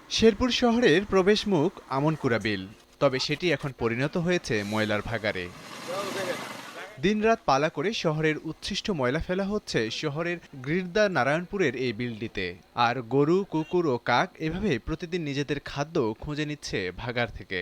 শেরপুর শহরের প্রবেশমুখ আমনকুরা বিল, তবে সেটি এখন পরিণত হয়েছে ময়লার ভাগাড়ে। দিনরাত পালা করে শহরের উচ্ছিষ্ট ময়লা ফেলা হচ্ছে শহরের গির্দা নারায়ণপুরের এই বিলটিতে। আর গরু, কুকুর ও কাক এভাবে প্রতিদিন নিজেদের খাদ্য খুঁজে নিচ্ছে ভাগাড় থেকে।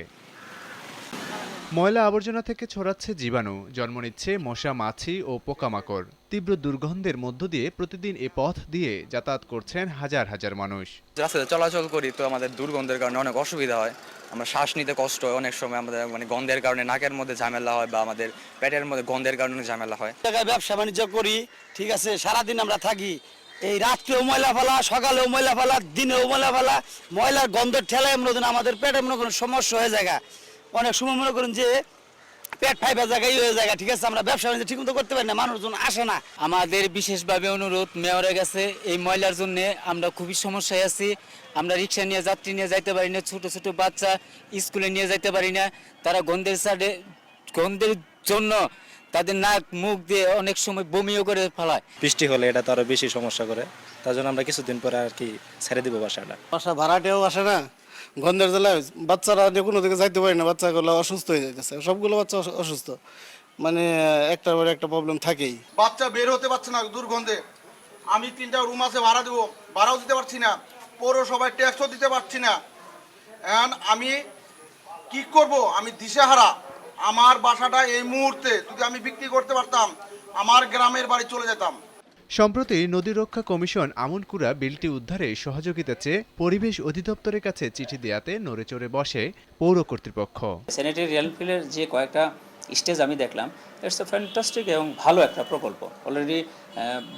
ময়লা আবর্জনা থেকে ছড়াচ্ছে জীবাণু, জন্ম নিচ্ছে মশা, মাছি ও পোকামাকড়। তীব্র দুর্গন্ধের মধ্য দিয়ে প্রতিদিন এ পথ দিয়ে যাতায়াত করছেন হাজার হাজার মানুষ। রাস্তাতে চলাচল করি তো আমাদের দুর্গন্ধের কারণে অনেক অসুবিধা হয়। আমরা শ্বাস নিতে কষ্ট হয়, অনেক সময় আমাদের গন্ধের কারণে নাকের মধ্যে ঝামেলা হয় বা আমাদের পেটের মধ্যে গন্ধের কারণে ঝামেলা হয়। জায়গায় ব্যবসা বাণিজ্য করি, ঠিক আছে, সারাদিন আমরা থাকি, এই রাত্রেও ময়লা ফেলা, সকালেও ময়লা ফেলা, দিনেও ময়লা ফেলা, ময়লার গন্ধের ঠেলায় আমাদের পেটে মনে করেন সমস্যা হয়ে যায়। অনেক সময় মনে করেন যে পেট ফাইবার জায়গায় হয়ে যায়, ঠিক আছে, আমরা ব্যবসা বাণিজ্য ঠিক মতো করতে পারি না, মানুষজন আসে না। আমাদের বিশেষভাবে অনুরোধ মেয়রের কাছে, এই ময়লার জন্য আমরা খুবই সমস্যায় আছি। আমরা রিক্সা নিয়ে যাত্রী নিয়ে যাইতে পারি না, ছোট ছোট বাচ্চা স্কুলে নিয়ে যাইতে পারি না। তারা গন্ধের জন্য তাদের নাক মুখ দিয়ে অনেক সময় বমিও করে ফেলায়। বৃষ্টি হলে এটা তো আরো বেশি সমস্যা করে, তার জন্য আমরা কিছুদিন পরে আর কি ছেড়ে দিব বাসাটা। বাসা ভাড়াটেও আসে না, গন্ধের জ্বালায় বাচ্চারা যে কোনো দিকে যাইতে পারে না, বাচ্চাগুলো অসুস্থ হয়ে যাইতেছে, সবগুলো বাচ্চা অসুস্থ, মানে একটার পরে একটা প্রবলেম থাকেই। বাচ্চা বের হতে পারছে না দুর্গন্ধে। আমি 3টা রুম আছে ভাড়া দেবো, ভাড়াও দিতে পারছি না, পৌরসভায় ট্যাক্সও দিতে পারছি না। আমি কি করব? আমি দিশেহারা। আমার বাসাটা এই মুহূর্তে যদি আমি বিক্রি করতে পারতাম, আমার গ্রামের বাড়ি চলে যেতাম। সম্প্রতি নদী রক্ষা কমিশন আমনকুরা বিলটি উদ্ধারে সহযোগিতা চেয়ে পরিবেশ অধিদপ্তরের কাছে চিঠি দেয়াতে নড়েচড়ে বসে পৌর কর্তৃপক্ষ। স্যানিটারি রেলফিলের যে কয়েকটা স্টেজ আমি দেখলাম, ইটস এ ফ্যান্টাস্টিক এবং ভালো একটা প্রকল্প। অলরেডি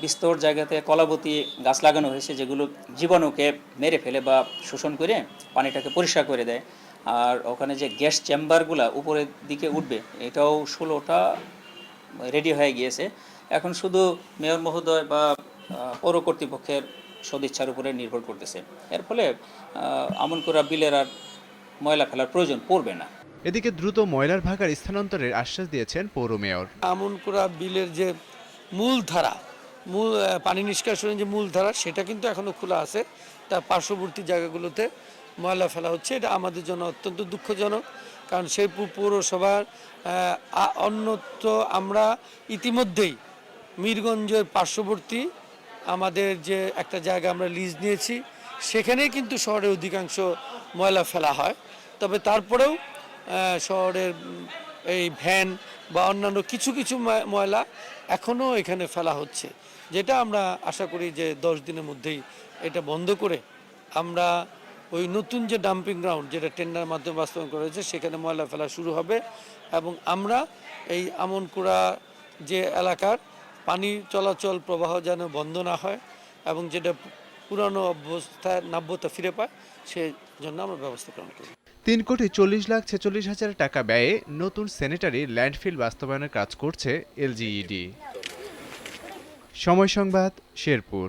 বিস্তর জায়গাতে কলাবতী গাছ লাগানো হয়েছে, যেগুলো জীবাণুকে মেরে ফেলে বা শোষণ করে পানিটাকে পরিষ্কার করে দেয়। আর ওখানে যে গ্যাস চেম্বারগুলো উপরের দিকে উঠবে, এটাও 16টা রেডি হয়ে গিয়েছে। এখন শুধু মেয়র মহোদয় বা পৌর কর্তৃপক্ষের সদিচ্ছার উপরে নির্ভর করতেছে। এর ফলে আমনকুরা বিলের আর ময়লা ফেলার প্রয়োজন পড়বে না। এদিকে দ্রুত ময়লার ভাগাড় স্থানান্তরের আশ্বাস দিয়েছেন পৌর মেয়র। আমনকুরা বিলের যে মূল পানি নিষ্কাশনের যে মূল ধারা, সেটা কিন্তু এখনো খোলা আছে। তার পার্শ্ববর্তী জায়গাগুলোতে ময়লা ফেলা হচ্ছে, এটা আমাদের জন্য অত্যন্ত দুঃখজনক। কারণ শেরপুর পৌরসভার অন্যত্র আমরা ইতিমধ্যেই মিরগঞ্জের পার্শ্ববর্তী আমাদের যে একটা জায়গা আমরা লিজ নিয়েছি, সেখানেই কিন্তু শহরের অধিকাংশ ময়লা ফেলা হয়। তবে তারপরেও শহরের এই ভ্যান বা অন্যান্য কিছু কিছু ময়লা এখনও এখানে ফেলা হচ্ছে, যেটা আমরা আশা করি যে 10 দিনের মধ্যেই এটা বন্ধ করে আমরা ওই নতুন যে ডাম্পিং গ্রাউন্ড, যেটা টেন্ডার মাধ্যমে বাস্তবায়ন করা হয়েছে, সেখানে ময়লা ফেলা শুরু হবে। এবং আমরা এই আমনকুড়া যে এলাকার পানি চলাচল প্রবাহ যেন বন্ধ না হয় এবং যেটা পুরানো অবস্থায় নাব্যতা ফিরে পায়, সেই জন্য আমরা ব্যবস্থা গ্রহণ করি। 3,40,46,000 টাকা ব্যয়ে নতুন স্যানিটারি ল্যান্ডফিল বাস্তবায়নের কাজ করছে এলজিইডি। সময় সংবাদ, শেরপুর।